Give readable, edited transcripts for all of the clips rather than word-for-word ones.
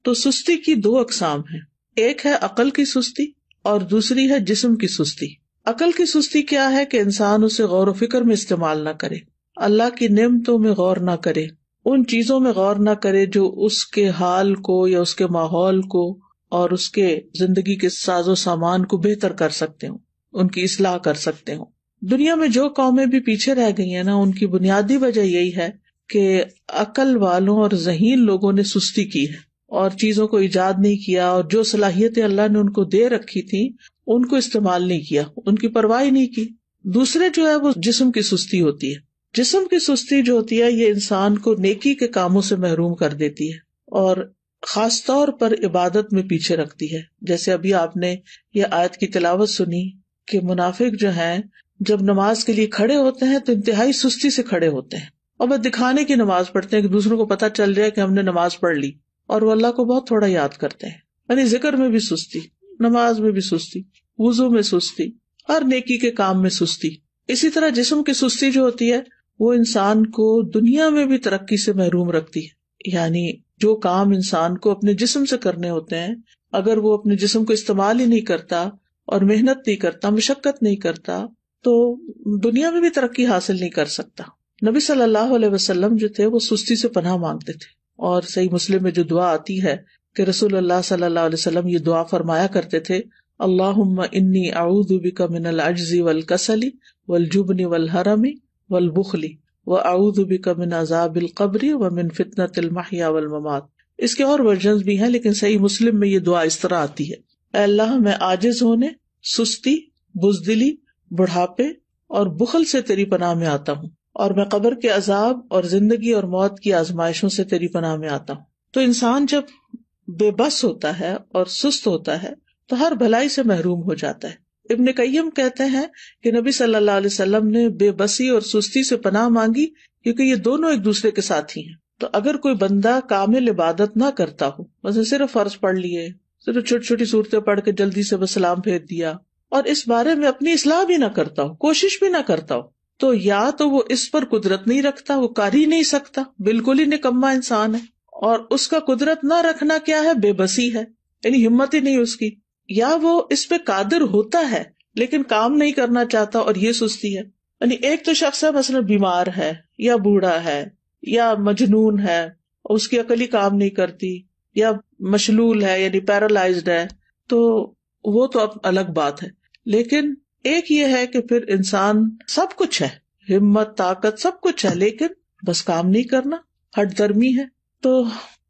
تو سستی کی دو اقسام ہیں، ایک ہے عقل کی سستی اور دوسری ہے جسم کی سستی۔ عقل کی سستی کیا ہے کہ انسان اسے غور و فکر میں استعمال نہ کرے، اللہ کی نعمتوں میں غور نہ کرے، ان چیزوں میں غور نہ کرے جو اس کے حال کو یا اس کے ماحول کو اور اس کے زندگی کے ساز و سامان کو بہتر کر سکتے ہوں، ان کی اصلاح کر سکتے ہوں۔ دنیا میں جو قومیں بھی پیچھے رہ گئی ہیں نا، ان کی بنیادی وجہ یہی ہے کہ عقل والوں اور ذہین لوگوں نے سستی کی ہے اور چیزوں کو ایجاد نہیں کیا، اور جو صلاحیتیں اللہ نے ان کو دے رکھی تھی ان کو استعمال نہیں کیا، ان کی پرواہ نہیں کی۔ دوسرے جو ہے وہ جسم کی سستی ہوتی ہے۔ جسم کی سستی جو ہوتی ہے یہ انسان کو نیکی کے کاموں سے محروم کر دیتی ہے اور خاص طور پر عبادت میں پیچھے رکھتی ہے۔ جیسے ابھی آپ نے یہ آیت کی تلاوت سنی کہ منافق جو ہیں جب نماز کے لیے کھڑے ہوتے ہیں تو انتہائی سستی سے کھڑے ہوتے ہیں اور بس دکھانے کی نماز پڑھتے ہیں کہ دوسروں کو پتہ چل جائے کہ ہم نے نماز پڑھ لی، اور وہ اللہ کو بہت تھوڑا یاد کرتے ہیں۔ یعنی ذکر میں بھی سستی، نماز میں بھی سستی، وضو میں سستی، ہر نیکی کے کام میں سستی۔ اسی طرح جسم کی سستی جو ہوتی ہے وہ انسان کو دنیا میں بھی ترقی سے محروم رکھتی ہے۔ یعنی جو کام انسان کو اپنے جسم سے کرنے ہوتے ہیں، اگر وہ اپنے جسم کو استعمال ہی نہیں کرتا اور محنت نہیں کرتا، مشقت نہیں کرتا، تو دنیا میں بھی ترقی حاصل نہیں کر سکتا۔ نبی صلی اللہ علیہ وسلم جو تھے وہ سستی سے پناہ مانگتے تھے، اور صحیح مسلم میں جو دعا آتی ہے کہ رسول اللہ صلی اللہ علیہ وسلم یہ دعا فرمایا کرتے تھے، اللہم انی اعوذ بک من العجز والکسل والجبن والحرم والبخل واعوذ بک من عذاب القبر ومن فتنۃ المحیا والممات۔ اس کے اور ورژنز بھی ہیں لیکن صحیح مسلم میں یہ دعا اس طرح آتی ہے، اے اللہ میں عاجز ہونے، سستی، بزدلی، بڑھاپے اور بخل سے تیری پناہ میں آتا ہوں، اور میں قبر کے عذاب اور زندگی اور موت کی آزمائشوں سے تیری پناہ میں آتا ہوں۔ تو انسان جب بے بس ہوتا ہے اور سست ہوتا ہے تو ہر بھلائی سے محروم ہو جاتا ہے۔ ابن قیم کہتے ہیں کہ نبی صلی اللہ علیہ وسلم نے بے بسی اور سستی سے پناہ مانگی کیونکہ یہ دونوں ایک دوسرے کے ساتھی ہیں۔ تو اگر کوئی بندہ کامل عبادت نہ کرتا ہو، مثلا صرف فرض پڑھ لیے، صرف چھوٹی چھوٹی صورتیں پڑھ کے جلدی سے بس سلام پھیر دیا، اور اس بارے میں اپنی اصلاح بھی نہ کرتا ہو، کوشش بھی نہ کرتا ہو، تو یا تو وہ اس پر قدرت نہیں رکھتا، وہ کر ہی نہیں سکتا، بالکل ہی نکما انسان ہے، اور اس کا قدرت نہ رکھنا کیا ہے؟ بے بسی ہے، یعنی ہمت ہی نہیں اس کی، یا وہ اس پہ قادر ہوتا ہے لیکن کام نہیں کرنا چاہتا، اور یہ سستی ہے۔ یعنی ایک تو شخص ہے مثلا بیمار ہے یا بوڑھا ہے یا مجنون ہے، اور اس کی عقل ہی کام نہیں کرتی، یا مشلول ہے یعنی پیرالائزڈ ہے، تو وہ تو اب الگ بات ہے۔ لیکن ایک یہ ہے کہ پھر انسان سب کچھ ہے، ہمت، طاقت، سب کچھ ہے، لیکن بس کام نہیں کرنا، ہٹ درمی ہے۔ تو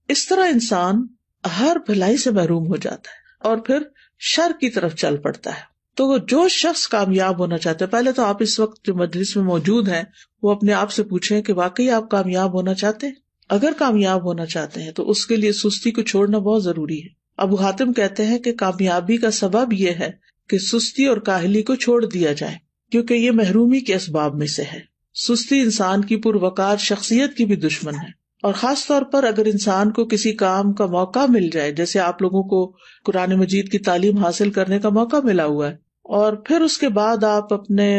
اس طرح انسان ہر بھلائی سے محروم ہو جاتا ہے اور پھر شر کی طرف چل پڑتا ہے۔ تو جو شخص کامیاب ہونا چاہتا ہے، پہلے تو آپ اس وقت جو مجلس میں موجود ہیں وہ اپنے آپ سے پوچھیں کہ واقعی آپ کامیاب ہونا چاہتے ہیں؟ اگر کامیاب ہونا چاہتے ہیں تو اس کے لیے سستی کو چھوڑنا بہت ضروری ہے۔ ابو حاتم کہتے ہیں کہ کامیابی کا سبب یہ ہے کہ سستی اور کاہلی کو چھوڑ دیا جائے، کیونکہ یہ محرومی کے اسباب میں سے ہے۔ سستی انسان کی پروقار شخصیت کی بھی دشمن ہے، اور خاص طور پر اگر انسان کو کسی کام کا موقع مل جائے، جیسے آپ لوگوں کو قرآن مجید کی تعلیم حاصل کرنے کا موقع ملا ہوا ہے، اور پھر اس کے بعد آپ اپنے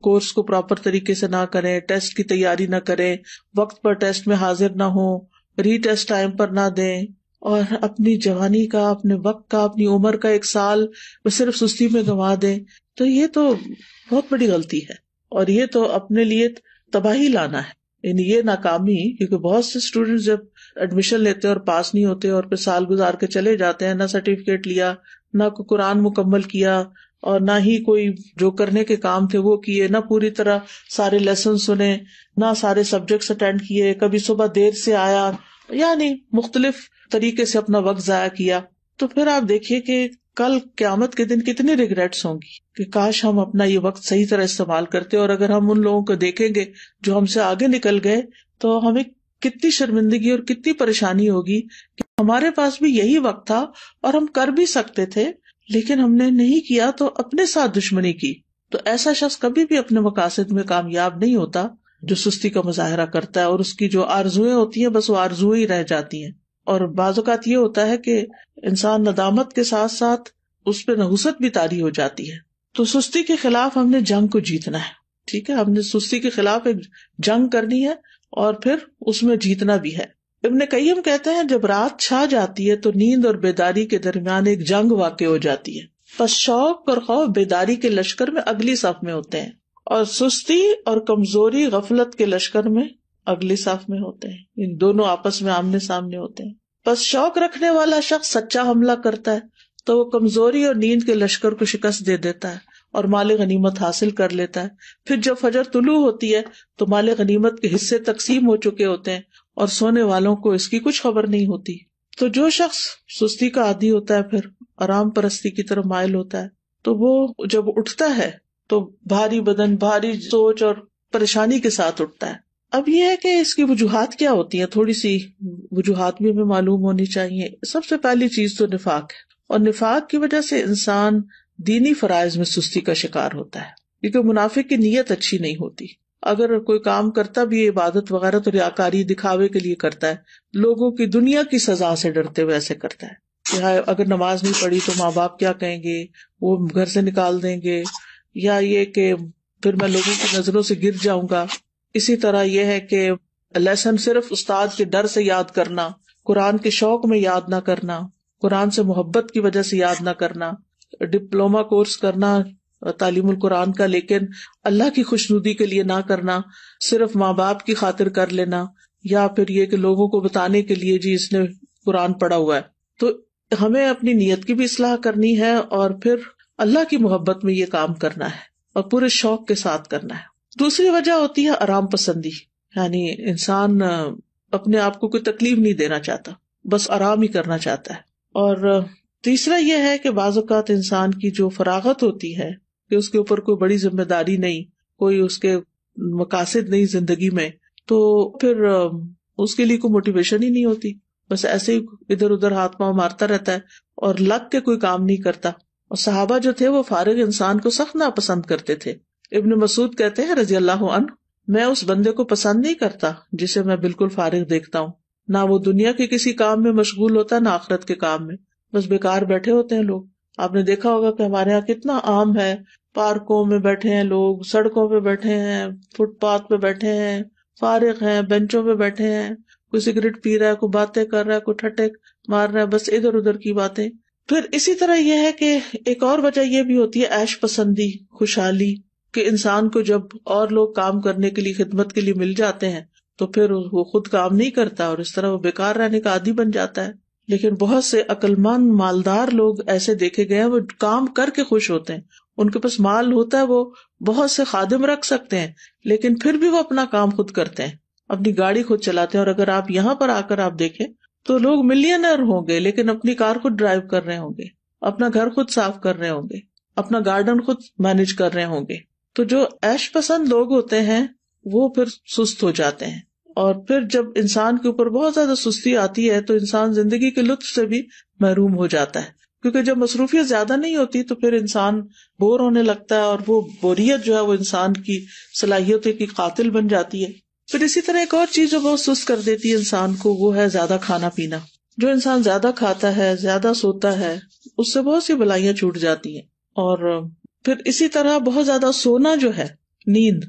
کورس کو پراپر طریقے سے نہ کریں، ٹیسٹ کی تیاری نہ کریں، وقت پر ٹیسٹ میں حاضر نہ ہوں، ری ٹیسٹ ٹائم پر نہ دیں، اور اپنی جوانی کا، اپنے وقت کا، اپنی عمر کا 1 سال صرف سستی میں گنوا دیں، تو یہ تو بہت بڑی غلطی ہے، اور یہ تو اپنے لیے تباہی لانا ہے۔ یعنی یہ ناکامی، کیونکہ بہت سے اسٹوڈینٹ جب ایڈمیشن لیتے اور پاس نہیں ہوتے اور پھر سال گزار کے چلے جاتے ہیں، نہ سرٹیفکیٹ لیا، نہ کوئی قرآن مکمل کیا، اور نہ ہی کوئی جو کرنے کے کام تھے وہ کیے، نہ پوری طرح سارے لیسن سنے، نہ سارے سبجیکٹس اٹینڈ کیے، کبھی صبح دیر سے آیا، یعنی مختلف طریقے سے اپنا وقت ضائع کیا، تو پھر آپ دیکھیے کہ کل قیامت کے دن کتنی ریگریٹس ہوں گی کہ کاش ہم اپنا یہ وقت صحیح طرح استعمال کرتے۔ اور اگر ہم ان لوگوں کو دیکھیں گے جو ہم سے آگے نکل گئے تو ہمیں کتنی شرمندگی اور کتنی پریشانی ہوگی کہ ہمارے پاس بھی یہی وقت تھا اور ہم کر بھی سکتے تھے، لیکن ہم نے نہیں کیا تو اپنے ساتھ دشمنی کی۔ تو ایسا شخص کبھی بھی اپنے مقاصد میں کامیاب نہیں ہوتا جو سستی کا مظاہرہ کرتا ہے، اور اس کی جو آرزویں ہوتی ہیں بس وہ آرزویں ہی رہ جاتی ہیں۔ اور بعض اوقات یہ ہوتا ہے کہ انسان ندامت کے ساتھ ساتھ اس پہ نحوست بھی طاری ہو جاتی ہے۔ تو سستی کے خلاف ہم نے جنگ کو جیتنا ہے، ٹھیک ہے، ہم نے سستی کے خلاف ایک جنگ کرنی ہے اور پھر اس میں جیتنا بھی ہے۔ ابن قیم کہتے ہیں جب رات چھا جاتی ہے تو نیند اور بیداری کے درمیان ایک جنگ واقع ہو جاتی ہے، پس شوق اور خوف بیداری کے لشکر میں اگلی صف میں ہوتے ہیں، اور سستی اور کمزوری غفلت کے لشکر میں اگلی صف میں ہوتے ہیں، ان دونوں آپس میں آمنے سامنے ہوتے ہیں۔ پس شوق رکھنے والا شخص سچا حملہ کرتا ہے تو وہ کمزوری اور نیند کے لشکر کو شکست دے دیتا ہے اور مال غنیمت حاصل کر لیتا ہے۔ پھر جب فجر طلوع ہوتی ہے تو مال غنیمت کے حصے تقسیم ہو چکے ہوتے ہیں اور سونے والوں کو اس کی کچھ خبر نہیں ہوتی۔ تو جو شخص سستی کا عادی ہوتا ہے پھر آرام پرستی کی طرف مائل ہوتا ہے تو وہ جب اٹھتا ہے تو بھاری بدن، بھاری سوچ اور پریشانی کے ساتھ اٹھتا ہے۔ اب یہ ہے کہ اس کی وجوہات کیا ہوتی ہیں، تھوڑی سی وجوہات بھی ہمیں معلوم ہونی چاہیے۔ سب سے پہلی چیز تو نفاق ہے، اور نفاق کی وجہ سے انسان دینی فرائض میں سستی کا شکار ہوتا ہے، کیونکہ منافق کی نیت اچھی نہیں ہوتی۔ اگر کوئی کام کرتا بھی ہے عبادت وغیرہ تو ریاکاری دکھاوے کے لیے کرتا ہے، لوگوں کی دنیا کی سزا سے ڈرتے ہوئے ایسے کرتا ہے کہ اگر نماز نہیں پڑھی تو ماں باپ کیا کہیں گے، وہ گھر سے نکال دیں گے، یا یہ کہ پھر میں لوگوں کی نظروں سے گر جاؤں گا۔ اسی طرح یہ ہے کہ لیسن صرف استاد کے ڈر سے یاد کرنا، قرآن کے شوق میں یاد نہ کرنا، قرآن سے محبت کی وجہ سے یاد نہ کرنا، ڈپلومہ کورس کرنا تعلیم القرآن کا لیکن اللہ کی خوشنودی کے لیے نہ کرنا، صرف ماں باپ کی خاطر کر لینا، یا پھر یہ کہ لوگوں کو بتانے کے لیے جی اس نے قرآن پڑھا ہوا ہے۔ تو ہمیں اپنی نیت کی بھی اصلاح کرنی ہے اور پھر اللہ کی محبت میں یہ کام کرنا ہے اور پورے شوق کے ساتھ کرنا ہے۔ دوسری وجہ ہوتی ہے آرام پسندی، یعنی انسان اپنے آپ کو کوئی تکلیف نہیں دینا چاہتا، بس آرام ہی کرنا چاہتا ہے۔ اور تیسرا یہ ہے کہ بعض اوقات انسان کی جو فراغت ہوتی ہے کہ اس کے اوپر کوئی بڑی ذمہ داری نہیں، کوئی اس کے مقاصد نہیں زندگی میں، تو پھر اس کے لیے کوئی موٹیویشن ہی نہیں ہوتی، بس ایسے ہی ادھر ادھر ہاتھ پاؤں مارتا رہتا ہے اور لگ کے کوئی کام نہیں کرتا۔ اور صحابہ جو تھے وہ فارغ انسان کو سخت ناپسند کرتے تھے۔ ابن مسعود کہتے ہیں رضی اللہ عنہ، میں اس بندے کو پسند نہیں کرتا جسے میں بالکل فارغ دیکھتا ہوں، نہ وہ دنیا کے کسی کام میں مشغول ہوتا نہ آخرت کے کام میں، بس بیکار بیٹھے ہوتے ہیں لوگ۔ آپ نے دیکھا ہوگا کہ ہمارے یہاں کتنا عام ہے، پارکوں میں بیٹھے ہیں لوگ، سڑکوں پہ بیٹھے ہیں، فٹ پاتھ پہ بیٹھے ہیں، فارغ ہیں، بینچوں پہ بیٹھے ہیں، کوئی سگریٹ پی رہا ہے، کوئی باتیں کر رہا ہے، کوئی ٹھٹے مار رہا ہے، بس ادھر ادھر کی باتیں۔ پھر اسی طرح یہ ہے کہ ایک اور وجہ یہ بھی ہوتی ہے عیش پسندی، خوشحالی، کہ انسان کو جب اور لوگ کام کرنے کے لیے خدمت کے لیے مل جاتے ہیں تو پھر وہ خود کام نہیں کرتا اور اس طرح وہ بیکار رہنے کا عادی بن جاتا ہے۔ لیکن بہت سے عقلمند مالدار لوگ ایسے دیکھے گئے ہیں، وہ کام کر کے خوش ہوتے ہیں، ان کے پاس مال ہوتا ہے، وہ بہت سے خادم رکھ سکتے ہیں لیکن پھر بھی وہ اپنا کام خود کرتے ہیں، اپنی گاڑی خود چلاتے ہیں۔ اور اگر آپ یہاں پر آ کر آپ دیکھیں تو لوگ ملینئر ہوں گے لیکن اپنی کار خود ڈرائیو کر رہے ہوں گے، اپنا گھر خود صاف کر رہے ہوں گے، اپنا گارڈن خود مینج کر رہے ہوں گے۔ تو جو عیش پسند لوگ ہوتے ہیں وہ پھر سست ہو جاتے ہیں، اور پھر جب انسان کے اوپر بہت زیادہ سستی آتی ہے تو انسان زندگی کے لطف سے بھی محروم ہو جاتا ہے، کیونکہ جب مصروفیت زیادہ نہیں ہوتی تو پھر انسان بور ہونے لگتا ہے، اور وہ بوریت جو ہے وہ انسان کی صلاحیتوں کی قاتل بن جاتی ہے۔ پھر اسی طرح ایک اور چیز جو بہت سست کر دیتی ہے انسان کو، وہ ہے زیادہ کھانا پینا۔ جو انسان زیادہ کھاتا ہے، زیادہ سوتا ہے، اس سے بہت سی بلائیاں چھوٹ جاتی ہیں۔ اور پھر اسی طرح بہت زیادہ سونا جو ہے، نیند،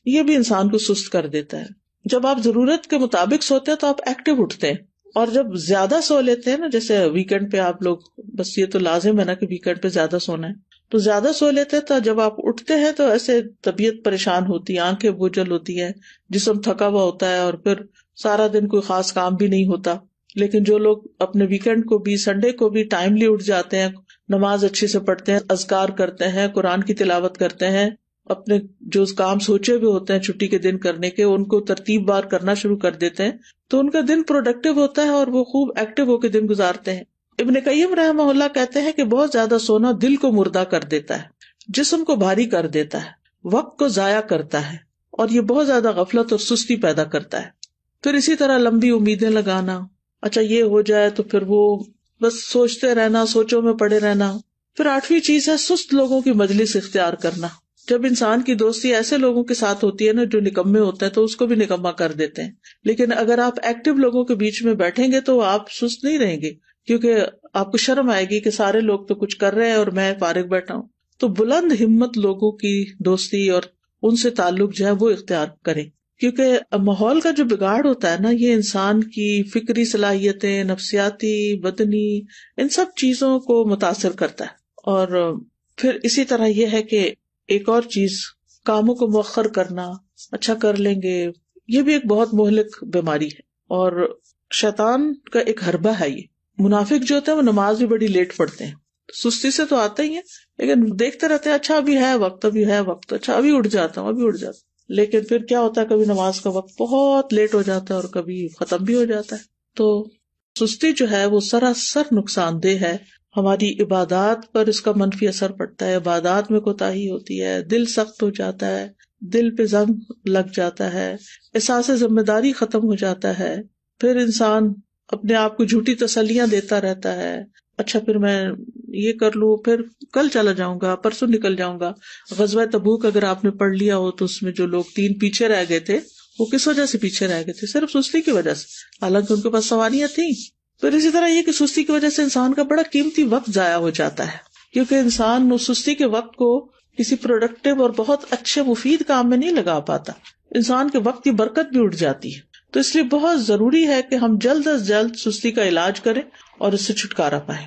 یہ بھی انسان کو سست کر دیتا ہے۔ جب آپ ضرورت کے مطابق سوتے ہیں تو آپ ایکٹیو اٹھتے ہیں، اور جب زیادہ سو لیتے ہیں نا، جیسے ویکینڈ پہ آپ لوگ، بس یہ تو لازم ہے نا کہ ویکینڈ پہ زیادہ سونا ہے، تو زیادہ سو لیتے ہیں تو جب آپ اٹھتے ہیں تو ایسے طبیعت پریشان ہوتی ہے، آنکھیں بوجھل ہوتی ہے، جسم تھکا ہوا ہوتا ہے، اور پھر سارا دن کوئی خاص کام بھی نہیں ہوتا۔ لیکن جو لوگ اپنے ویکینڈ کو بھی، سنڈے کو بھی ٹائملی اٹھ جاتے ہیں، نماز اچھے سے پڑھتے ہیں، اذکار کرتے ہیں، قرآن کی تلاوت کرتے ہیں، اپنے جو کام سوچے ہوئے ہوتے ہیں چھٹی کے دن کرنے کے ان کو ترتیب بار کرنا شروع کر دیتے ہیں، تو ان کا دن پروڈکٹیو ہوتا ہے اور وہ خوب ایکٹیو ہو کے دن گزارتے ہیں۔ ابن قیم رحمہ اللہ کہتے ہیں کہ بہت زیادہ سونا دل کو مردہ کر دیتا ہے، جسم کو بھاری کر دیتا ہے، وقت کو ضائع کرتا ہے، اور یہ بہت زیادہ غفلت اور سستی پیدا کرتا ہے۔ پھر اسی طرح لمبی امیدیں لگانا، اچھا یہ ہو جائے تو پھر وہ بس سوچتے رہنا، سوچوں میں پڑے رہنا۔ پھر 8ویں چیز ہے سست لوگوں کی مجلس اختیار کرنا۔ جب انسان کی دوستی ایسے لوگوں کے ساتھ ہوتی ہے نا جو نکمے ہوتے ہیں تو اس کو بھی نکما کر دیتے ہیں، لیکن اگر آپ ایکٹیو لوگوں کے بیچ میں بیٹھیں گے تو آپ سست نہیں رہیں گے، کیونکہ آپ کو شرم آئے گی کہ سارے لوگ تو کچھ کر رہے ہیں اور میں فارغ بیٹھا ہوں۔ تو بلند ہمت لوگوں کی دوستی اور ان سے تعلق جو ہے وہ اختیار کریں۔ کیونکہ ماحول کا جو بگاڑ ہوتا ہے نا، یہ انسان کی فکری صلاحیتیں، نفسیاتی، بدنی، ان سب چیزوں کو متاثر کرتا ہے۔ اور پھر اسی طرح یہ ہے کہ ایک اور چیز، کاموں کو مؤخر کرنا، اچھا کر لیں گے، یہ بھی ایک بہت مہلک بیماری ہے، اور شیطان کا ایک حربہ ہے یہ۔ منافق جو ہوتے ہیں وہ نماز بھی بڑی لیٹ پڑھتے ہیں، سستی سے تو آتے ہی ہیں، لیکن دیکھتے رہتے ہیں اچھا ابھی ہے وقت، ابھی ہے وقت، اچھا ابھی اٹھ جاتا ہوں، ابھی اٹھ جاتا ہوں، لیکن پھر کیا ہوتا ہے، کبھی نماز کا وقت بہت لیٹ ہو جاتا ہے اور کبھی ختم بھی ہو جاتا ہے۔ تو سستی جو ہے وہ سراسر نقصان دہ ہے، ہماری عبادات پر اس کا منفی اثر پڑتا ہے، عبادات میں کوتاہی ہوتی ہے، دل سخت ہو جاتا ہے، دل پہ زنگ لگ جاتا ہے، احساس ذمہ داری ختم ہو جاتا ہے، پھر انسان اپنے آپ کو جھوٹی تسلیاں دیتا رہتا ہے، اچھا پھر میں یہ کر لوں، پھر کل چلا جاؤں گا، پرسوں نکل جاؤں گا۔ غزوہ تبوک اگر آپ نے پڑھ لیا ہو تو اس میں جو لوگ 3 پیچھے رہ گئے تھے، وہ کس وجہ سے پیچھے رہ گئے تھے؟ صرف سستی کی وجہ سے، حالانکہ ان کے پاس سواریاں تھیں۔ پھر اسی طرح یہ کہ سستی کی وجہ سے انسان کا بڑا قیمتی وقت ضائع ہو جاتا ہے، کیونکہ انسان اس سستی کے وقت کو کسی پروڈکٹیو اور بہت اچھے مفید کام میں نہیں لگا پاتا، انسان کے وقت کی برکت بھی اٹھ جاتی ہے۔ تو اس لیے بہت ضروری ہے کہ ہم جلد از جلد سستی کا علاج کریں اور اس سے چھٹکارا پائیں۔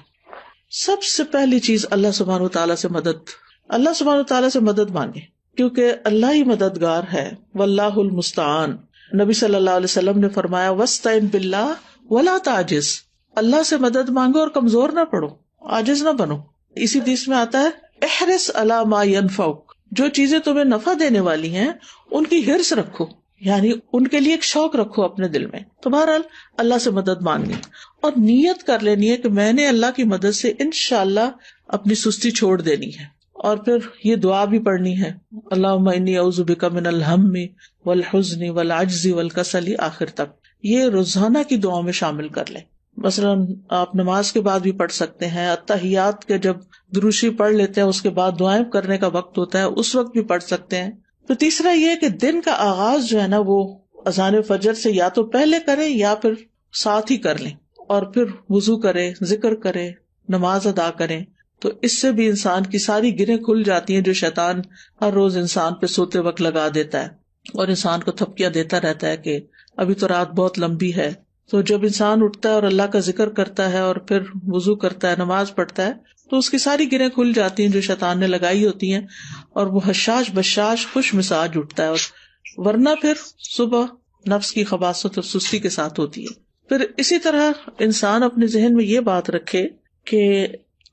سب سے پہلی چیز اللہ سبحانہ وتعالیٰ سے مدد، اللہ سبحانہ وتعالیٰ سے مدد مانگے، کیونکہ اللہ ہی مددگار ہے، واللہ المستعان۔ نبی صلی اللہ علیہ وسلم نے فرمایا وَاسْتَعِن بِاللَّهِ وَلَا تَعْجِزْ، اللہ سے مدد مانگو اور کمزور نہ پڑو، عاجز نہ بنو۔ اسی حدیث میں آتا ہے احرص علی ما ينفعک، جو چیزیں تمہیں نفع دینے والی ہیں ان کی حرص رکھو، یعنی ان کے لیے ایک شوق رکھو اپنے دل میں۔ تو بہرحال اللہ سے مدد مانگنی اور نیت کر لینی ہے کہ میں نے اللہ کی مدد سے انشاءاللہ اپنی سستی چھوڑ دینی ہے، اور پھر یہ دعا بھی پڑھنی ہے، اللہم انی اعوذ بک من الہم والحزن والعجز والکسل، آخر تک یہ روزانہ کی دعاؤں میں شامل کر لیں۔ مثلاً آپ نماز کے بعد بھی پڑھ سکتے ہیں، اتحیات کے جب دروشی پڑھ لیتے ہیں اس کے بعد دعائیں کرنے کا وقت ہوتا ہے اس وقت بھی پڑھ سکتے ہیں۔ تو تیسرا یہ کہ دن کا آغاز جو ہے نا وہ اذان فجر سے یا تو پہلے کریں یا پھر ساتھ ہی کر لیں، اور پھر وضو کریں، ذکر کریں، نماز ادا کریں، تو اس سے بھی انسان کی ساری گرہیں کھل جاتی ہیں جو شیطان ہر روز انسان پہ سوتے وقت لگا دیتا ہے اور انسان کو تھپکیاں دیتا رہتا ہے کہ ابھی تو رات بہت لمبی ہے۔ تو جب انسان اٹھتا ہے اور اللہ کا ذکر کرتا ہے اور پھر وضو کرتا ہے، نماز پڑھتا ہے، تو اس کی ساری گرہیں کھل جاتی ہیں جو شیطان نے لگائی ہوتی ہیں، اور وہ حشاش بشاش خوش مزاج اٹھتا ہے، اور ورنہ پھر صبح نفس کی خباثت اور سستی کے ساتھ ہوتی ہے۔ پھر اسی طرح انسان اپنے ذہن میں یہ بات رکھے کہ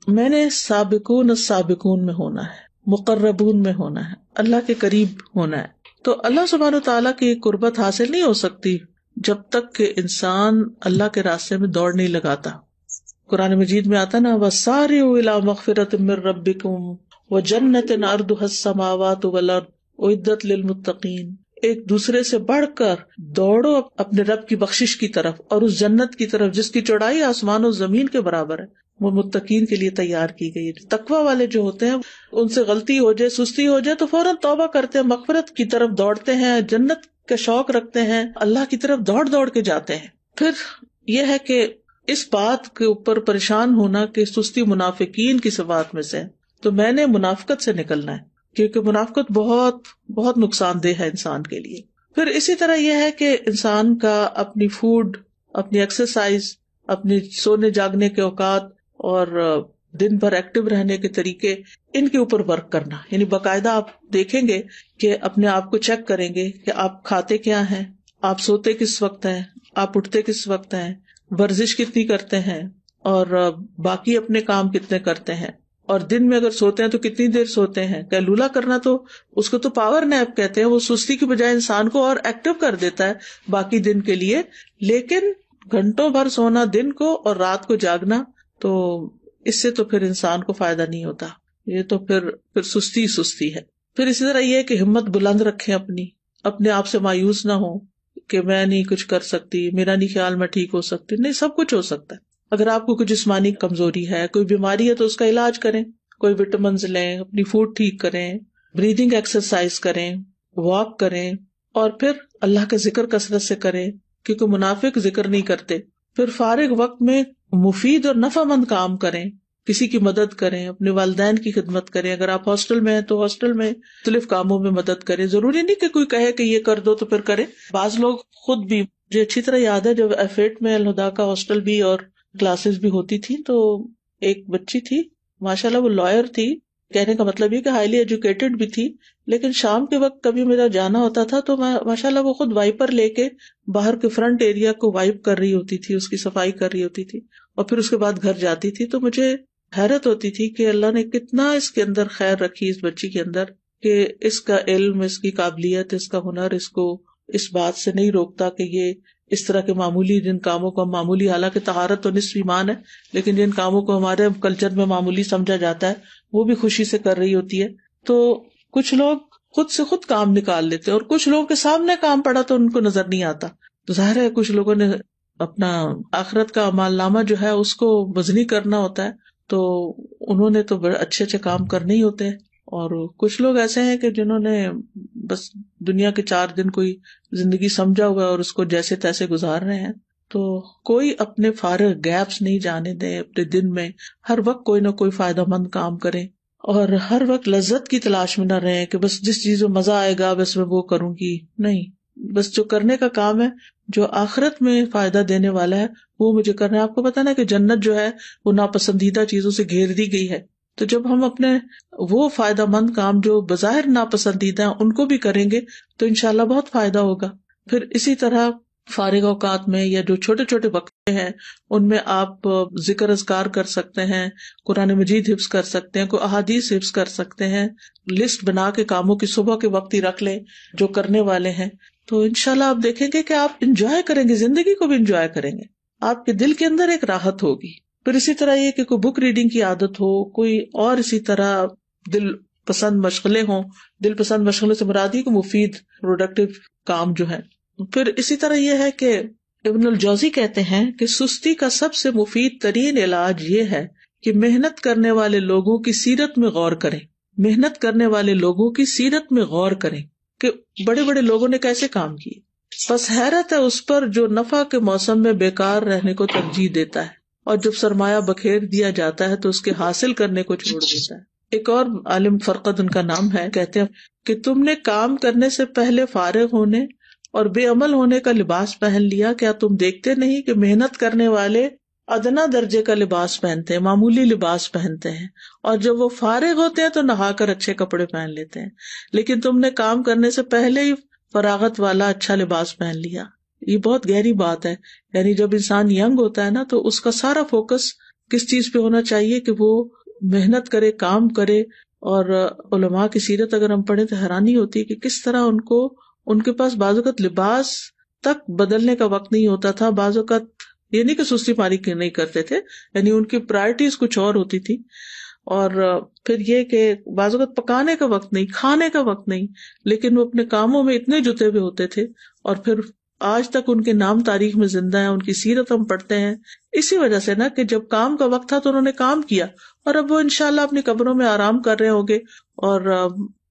میں نے سابقون السابقون میں ہونا ہے، مقربون میں ہونا ہے، اللہ کے قریب ہونا ہے۔ تو اللہ سبحانہ وتعالیٰ کی قربت حاصل نہیں ہو سکتی جب تک کہ انسان اللہ کے راستے میں دوڑ نہیں لگاتا۔ قرآن مجید میں آتا نا وَسَارِعُوا إِلَىٰ مَغْفِرَةٍ مِّن رَّبِّكُمْ وَجَنَّةٍ عَرْضُهَا السَّمَاوَاتُ وَالْأَرْضُ أُعِدَّتْ لِلْمُتَّقِينَ، ایک دوسرے سے بڑھ کر دوڑو اپنے رب کی بخشش کی طرف اور اس جنت کی طرف جس کی چوڑائی آسمان و زمین کے برابر ہے، وہ متقین کے لیے تیار کی گئی ہے۔ تقوی والے جو ہوتے ہیں ان سے غلطی ہو جائے، سستی ہو جائے تو فوراً توبہ کرتے ہیں، مغفرت کی طرف دوڑتے ہیں، جنت کا شوق رکھتے ہیں، اللہ کی طرف دوڑ دوڑ کے جاتے ہیں۔ پھر یہ ہے کہ اس بات کے اوپر پریشان ہونا کہ سستی منافقین کی صفات میں سے، تو میں نے منافقت سے نکلنا ہے، کیونکہ منافقت بہت بہت نقصان دہ ہے انسان کے لیے۔ پھر اسی طرح یہ ہے کہ انسان کا اپنی فوڈ، اپنی ایکسرسائز، اپنی سونے جاگنے کے اوقات اور دن بھر ایکٹیو رہنے کے طریقے، ان کے اوپر ورک کرنا، یعنی باقاعدہ آپ دیکھیں گے کہ اپنے آپ کو چیک کریں گے کہ آپ کھاتے کیا ہیں، آپ سوتے کس وقت ہیں، آپ اٹھتے کس وقت ہیں، ورزش کتنی کرتے ہیں، اور باقی اپنے کام کتنے کرتے ہیں، اور دن میں اگر سوتے ہیں تو کتنی دیر سوتے ہیں۔ قیلولہ کرنا تو اس کو تو پاور نیپ کہتے ہیں، وہ سستی کی بجائے انسان کو اور ایکٹیو کر دیتا ہے باقی دن کے لیے، لیکن گھنٹوں بھر سونا دن کو اور رات کو جاگنا، تو اس سے تو پھر انسان کو فائدہ نہیں ہوتا، یہ تو پھر سستی ہے۔ پھر اسی طرح یہ کہ ہمت بلند رکھیں، اپنے آپ سے مایوس نہ ہو کہ میں نہیں کچھ کر سکتی، میرا نہیں خیال میں ٹھیک ہو سکتی، نہیں، سب کچھ ہو سکتا ہے۔ اگر آپ کو کوئی جسمانی کمزوری ہے، کوئی بیماری ہے تو اس کا علاج کریں، کوئی وٹامنز لیں، اپنی فوڈ ٹھیک کریں، بریدنگ ایکسرسائز کریں، واک کریں، اور پھر اللہ کا ذکر کثرت سے کریں، کیونکہ منافق ذکر نہیں کرتے۔ پھر فارغ وقت میں مفید اور نفع مند کام کریں، کسی کی مدد کریں، اپنے والدین کی خدمت کریں. اگر آپ ہاسٹل میں ہیں تو ہاسٹل میں مختلف کاموں میں مدد کریں. ضروری نہیں کہ کوئی کہے کہ یہ کر دو تو پھر کریں. بعض لوگ خود بھی، مجھے اچھی طرح یاد ہے جب F8 میں الہدا کا ہاسٹل بھی اور کلاسز بھی ہوتی تھی، تو ایک بچی تھی ماشاءاللہ، وہ لائر تھی. کہنے کا مطلب یہ کہ ہائیلی ایجوکیٹڈ بھی تھی، لیکن شام کے وقت کبھی میرا جانا ہوتا تھا تو میں ماشاءاللہ وہ خود وائپر لے کے باہر کے فرنٹ ایریا کو وائپ کر رہی ہوتی تھی، اس کی صفائی کر رہی ہوتی تھی، اور پھر اس کے بعد گھر جاتی تھی. تو مجھے حیرت ہوتی تھی کہ اللہ نے کتنا اس کے اندر خیر رکھی اس بچی کے اندر، کہ اس کا علم، اس کی قابلیت، اس کا ہنر اس کو اس بات سے نہیں روکتا کہ یہ اس طرح کے معمولی جن کاموں کو ہم معمولی، حالانکہ طہارت تو نصف ایمان ہے، لیکن جن کاموں کو ہمارے کلچر میں معمولی سمجھا جاتا ہے وہ بھی خوشی سے کر رہی ہوتی ہے. تو کچھ لوگ خود سے خود کام نکال لیتے اور کچھ لوگوں کے سامنے کام پڑا تو ان کو نظر نہیں آتا. تو ظاہر ہے کچھ لوگوں نے اپنا آخرت کا اعمال نامہ جو ہے اس کو وزنی کرنا ہوتا ہے، تو انہوں نے تو بڑے اچھے اچھے کام کرنے ہی ہوتے ہیں. اور کچھ لوگ ایسے ہیں کہ جنہوں نے بس دنیا کے 4 دن کوئی زندگی سمجھا ہوا ہے اور اس کو جیسے تیسے گزار رہے ہیں. تو کوئی اپنے فارغ گیپس نہیں جانے دیں اپنے دن میں. ہر وقت کوئی نہ کوئی فائدہ مند کام کریں، اور ہر وقت لذت کی تلاش میں نہ رہیں کہ بس جس چیز میں مزہ آئے گا بس میں وہ کروں گی. نہیں، بس جو کرنے کا کام ہے، جو آخرت میں فائدہ دینے والا ہے، وہ مجھے کرنا ہے. آپ کو پتا نا کہ جنت جو ہے وہ ناپسندیدہ چیزوں سے گھیر دی گئی ہے. تو جب ہم اپنے وہ فائدہ مند کام جو بظاہر ناپسندیدہ ہیں ان کو بھی کریں گے تو انشاءاللہ بہت فائدہ ہوگا. پھر اسی طرح فارغ اوقات میں یا جو چھوٹے چھوٹے وقت ہیں ان میں آپ ذکر اذکار کر سکتے ہیں، قرآن مجید حفظ کر سکتے ہیں، کوئی احادیث حفظ کر سکتے ہیں. لسٹ بنا کے کاموں کی صبح کے وقت ہی رکھ لیں جو کرنے والے ہیں. تو انشاءاللہ آپ دیکھیں گے کہ آپ انجوائے کریں گے، زندگی کو بھی انجوائے کریں گے، آپ کے دل کے اندر ایک راحت ہوگی. پھر اسی طرح یہ کہ کوئی بک ریڈنگ کی عادت ہو، کوئی اور اسی طرح دل پسند مشغلیں ہوں. دل پسند مشغلے سے مراد ہی کہ مفید پروڈکٹیو کام جو ہے. پھر اسی طرح یہ ہے کہ ابن الجوزی کہتے ہیں کہ سستی کا سب سے مفید ترین علاج یہ ہے کہ محنت کرنے والے لوگوں کی سیرت میں غور کریں. محنت کرنے والے لوگوں کی سیرت میں غور کریں کہ بڑے بڑے لوگوں نے کیسے کام کیے. بس حیرت ہے اس پر جو نفع کے موسم میں بیکار رہنے کو ترجیح دیتا ہے، اور جب سرمایہ بکھیر دیا جاتا ہے تو اس کے حاصل کرنے کو چھوڑ دیتا ہے. ایک اور عالم فرقد ان کا نام ہے، کہتے ہیں کہ تم نے کام کرنے سے پہلے فارغ ہونے اور بے عمل ہونے کا لباس پہن لیا. کیا تم دیکھتے نہیں کہ محنت کرنے والے ادنا درجے کا لباس پہنتے ہیں، معمولی لباس پہنتے ہیں، اور جب وہ فارغ ہوتے ہیں تو نہا کر اچھے کپڑے پہن لیتے ہیں، لیکن تم نے کام کرنے سے پہلے ہی فراغت والا اچھا لباس پہن لیا. یہ بہت گہری بات ہے. یعنی جب انسان ینگ ہوتا ہے نا تو اس کا سارا فوکس کس چیز پہ ہونا چاہیے کہ وہ محنت کرے، کام کرے. اور علماء کی سیرت اگر ہم پڑھیں تو حیرانی ہوتی ہے کہ کس طرح ان کے پاس بعض اوقات لباس تک بدلنے کا وقت نہیں ہوتا تھا. بعض اوقات یہ نہیں کہ سستی پاری نہیں کرتے تھے، یعنی ان کی پرائرٹیز کچھ اور ہوتی تھی. اور پھر یہ کہ بعض اوقات پکانے کا وقت نہیں، کھانے کا وقت نہیں، لیکن وہ اپنے کاموں میں اتنے جتے ہوئے ہوتے تھے، اور پھر آج تک ان کے نام تاریخ میں زندہ ہیں. ان کی سیرت ہم پڑھتے ہیں اسی وجہ سے نا کہ جب کام کا وقت تھا تو انہوں نے کام کیا، اور اب وہ انشاءاللہ اپنی قبروں میں آرام کر رہے ہوں گے اور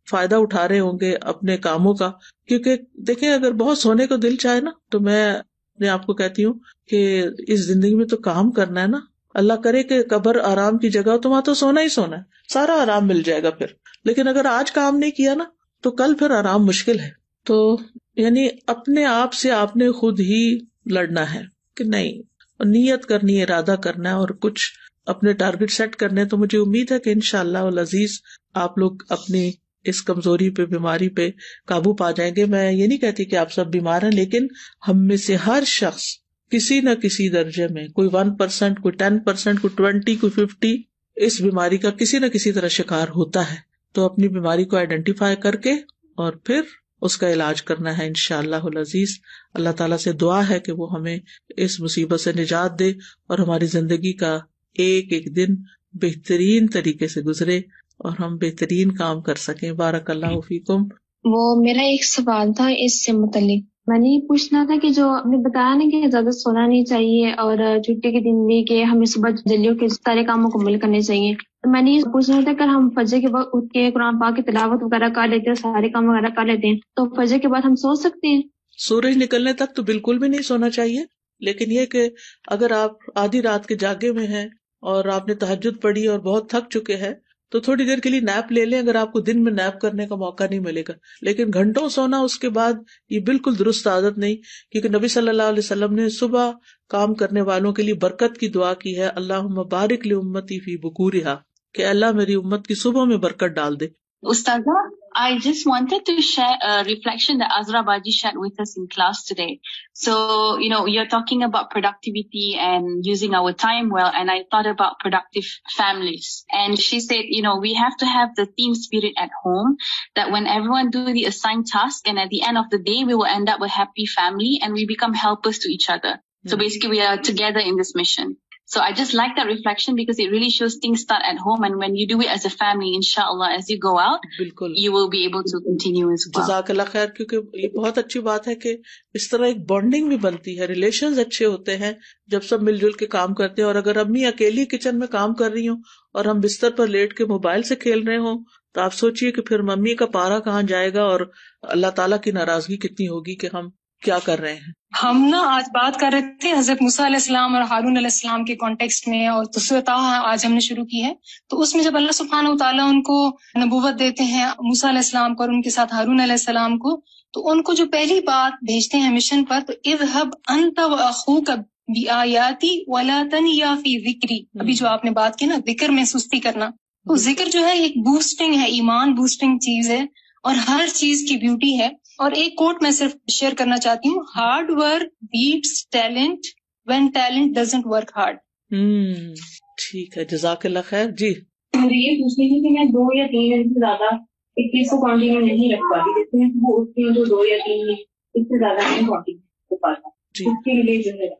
فائدہ اٹھا رہے ہوں گے اپنے کاموں کا. کیونکہ دیکھیں اگر بہت سونے کو دل چاہے نا تو میں اپنے آپ کو کہتی ہوں کہ اس زندگی میں تو کام کرنا ہے نا. اللہ کرے کہ قبر آرام کی جگہ تو وہاں تو سونا ہی سونا ہے، سارا آرام مل جائے گا پھر. لیکن اگر آج کام نہیں کیا نا تو کل پھر آرام مشکل ہے. تو یعنی اپنے آپ سے آپ نے خود ہی لڑنا ہے کہ نہیں، نیت کرنی ہے، ارادہ کرنا ہے اور کچھ اپنے ٹارگٹ سیٹ کرنے. تو مجھے امید ہے کہ انشاءاللہ العزیز آپ لوگ اپنی اس کمزوری پہ، بیماری پہ قابو پا جائیں گے. میں یہ نہیں کہتی کہ آپ سب بیمار ہیں، لیکن ہم میں سے ہر شخص کسی نہ کسی درجے میں، کوئی 1%، کوئی 10%، کوئی 20، کوئی 50 اس بیماری کا کسی نہ کسی طرح شکار ہوتا ہے. تو اپنی بیماری کو آئیڈینٹیفائی کر کے اور پھر اس کا علاج کرنا ہے انشاءاللہ العزیز. اللہ تعالیٰ سے دعا ہے کہ وہ ہمیں اس مصیبت سے نجات دے اور ہماری زندگی کا ایک ایک دن بہترین طریقے سے گزرے اور ہم بہترین کام کر سکیں. بارک اللہ فیکم. وہ میرا ایک سوال تھا اس سے متعلق، میں نے یہ پوچھنا تھا کہ جو آپ نے بتایا نا کہ زیادہ سونا نہیں چاہیے اور چھٹی کے دن بھی کہ ہمیں صبح جلدی کے سارے کاموں کو مل کرنے چاہیے، تو میں نے یہ پوچھنا تھا کہ ہم فجر کے وقت اٹھ کے قرآن پاک کی تلاوت وغیرہ کر لیتے ہیں، سارے کام وغیرہ کر لیتے ہیں، تو فجر کے بعد ہم سو سکتے ہیں؟ سورج نکلنے تک تو بالکل بھی نہیں سونا چاہیے، لیکن یہ کہ اگر آپ آدھی رات کے جاگے میں ہیں اور آپ نے تہجد پڑھی اور بہت تھک چکے ہیں تو تھوڑی دیر کے لیے نیپ لے لیں، اگر آپ کو دن میں نیپ کرنے کا موقع نہیں ملے گا. لیکن گھنٹوں سونا اس کے بعد یہ بالکل درست عادت نہیں، کیونکہ نبی صلی اللہ علیہ وسلم نے صبح کام کرنے والوں کے لیے برکت کی دعا کی ہے، اللہم بارک لامتی فی بکورہا، کہ اللہ میری امت کی صبح میں برکت ڈال دے. Ustaza, I just wanted to share a reflection that Azra Baji shared with us in class today. So, you're talking about productivity and using our time well, and I thought about productive families. And she said, we have to have the team spirit at home, that when everyone do the assigned task, and at the end of the day, we will end up a happy family, and we become helpers to each other. So basically, we are together in this mission. So I just like that reflection because it really shows things start at home, and when you do it as a family, inshallah, as you go out, بالکل you will be able to continue as well. جزاک اللہ خیر، کیونکہ یہ بہت اچھی بات ہے کہ اس طرح ایک بانڈنگ بھی بنتی ہے، ریلیشنز اچھے ہوتے ہیں جب سب مل جل کے کام کرتے ہیں. اور اگر امی اکیلی کچن میں کام کر رہی ہوں اور ہم بستر پر لیٹ کے موبائل سے کھیل رہے ہوں تو آپ سوچئے کہ پھر ممی کا پارا کہاں جائے گا اور اللہ تعالیٰ کی ناراضگی کتنی ہوگی کہ ہم کیا کر رہے ہیں. ہم آج بات کر رہے تھے حضرت موسیٰ علیہ السلام اور ہارون علیہ السلام کے کانٹیکسٹ میں، اور سورۃ طٰہٰ آج ہم نے شروع کی ہے. تو اس میں جب اللہ سبحانہ وتعالیٰ ان کو نبوت دیتے ہیں، موسیٰ علیہ السلام کو اور ان کے ساتھ ہارون علیہ السلام کو، تو ان کو جو پہلی بات بھیجتے ہیں مشن پر، تو اذهب انت واخوک بآیاتی ولا تنیا فی ذکری. ابھی جو آپ نے بات کی نا ذکر میں سستی کرنا، تو ذکر جو ہے ایک بوسٹنگ ہے، ایمان بوسٹنگ چیز ہے، اور ہر چیز کی بیوٹی ہے. اور ایک کوٹ میں صرف شیئر کرنا چاہتی ہوں، hard work beats talent when talent doesn't work hard. ٹھیک ہے، جزاک اللہ خیر. جی مجھے یہ پوچھنی تھی کہ میں 2 یا 3 دن سے زیادہ ایک چیز کو کنٹینیو نہیں رکھ پاتی، جیسے میں وہ اٹھتی ہوں تو 2 یا 3 دن اس سے زیادہ نہیں کنٹینیو ہو پاتا. اس کے لیے جو ہے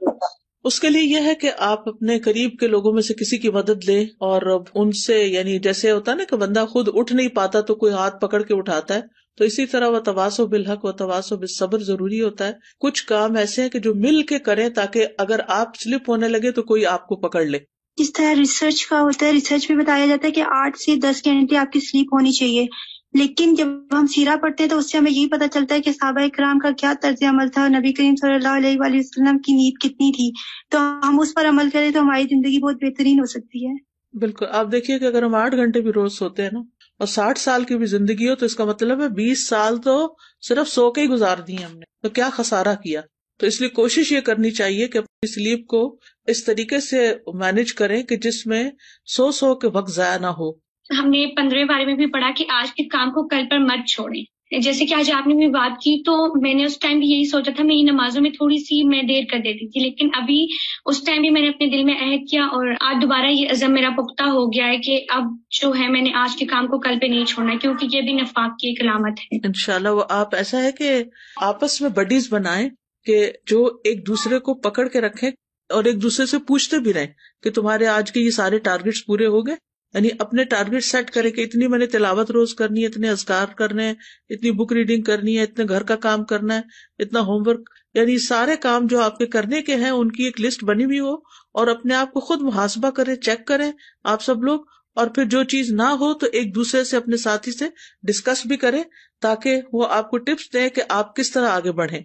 اس کے لیے یہ ہے کہ آپ اپنے قریب کے لوگوں میں سے کسی کی مدد لیں اور ان سے، یعنی جیسے ہوتا ہے نا کہ بندہ خود اٹھ نہیں پاتا تو کوئی ہاتھ پکڑ کے اٹھاتا ہے، تو اسی طرح وہ تواصو بالحق و تواصو بالصبر ضروری ہوتا ہے. کچھ کام ایسے ہیں کہ جو مل کے کریں تاکہ اگر آپ سلپ ہونے لگے تو کوئی آپ کو پکڑ لے. جس طرح ریسرچ کا ہوتا ہے، ریسرچ میں بتایا جاتا ہے کہ 8 سے 10 گھنٹے آپ کی سلیپ ہونی چاہیے، لیکن جب ہم سیرہ پڑھتے ہیں تو اس سے ہمیں یہی پتہ چلتا ہے کہ صحابہ کرام کا کیا طرز عمل تھا، نبی کریم صلی اللہ علیہ وآلہ وسلم کی نیند کتنی تھی. تو ہم اس پر عمل کریں تو ہماری زندگی بہت بہترین ہو سکتی ہے. بالکل. آپ دیکھیے کہ اگر ہم 8 گھنٹے بھی روز سوتے ہیں نا، اور 60 سال کی بھی زندگی ہو، تو اس کا مطلب ہے 20 سال تو صرف سو کے ہی گزار دیے ہم نے، تو کیا خسارہ کیا. تو اس لیے کوشش یہ کرنی چاہیے کہ اپنی سلیپ کو اس طریقے سے مینج کریں کہ جس میں سو کے وقت ضائع نہ ہو. ہم نے 15 بارے میں بھی پڑھا کہ آج کے کام کو کل پر مت چھوڑیں. جیسے کہ آج آپ نے بھی بات کی تو میں نے اس ٹائم بھی یہی سوچا تھا، میری نمازوں میں تھوڑی سی میں دیر کر دیتی تھی، لیکن ابھی اس ٹائم بھی میں نے اپنے دل میں عہد کیا اور آج دوبارہ یہ عزم میرا پختہ ہو گیا ہے کہ اب جو ہے میں نے آج کے کام کو کل پہ نہیں چھوڑنا، کیونکہ یہ بھی نفاق کی ایک علامت ہے. انشاءاللہ وہ آپ ایسا ہے کہ آپس میں بڈیز بنائیں کہ جو ایک دوسرے کو پکڑ کے رکھیں اور ایک دوسرے سے پوچھتے بھی رہیں کہ تمہارے آج کے یہ سارے ٹارگیٹس پورے ہو گئے. یعنی اپنے ٹارگیٹ سیٹ کرے کہ اتنی میں نے تلاوت روز کرنی ہے، اتنے اذکار کرنے ہیں، اتنی بک ریڈنگ کرنی ہے، اتنے گھر کا کام کرنا ہے، اتنا ہوم ورک، یعنی سارے کام جو آپ کے کرنے کے ہیں ان کی ایک لسٹ بنی ہوئی ہو، اور اپنے آپ کو خود محاسبہ کریں، چیک کریں آپ سب لوگ. اور پھر جو چیز نہ ہو تو ایک دوسرے سے، اپنے ساتھی سے ڈسکس بھی کریں تاکہ وہ آپ کو ٹپس دیں کہ آپ کس طرح آگے بڑھیں.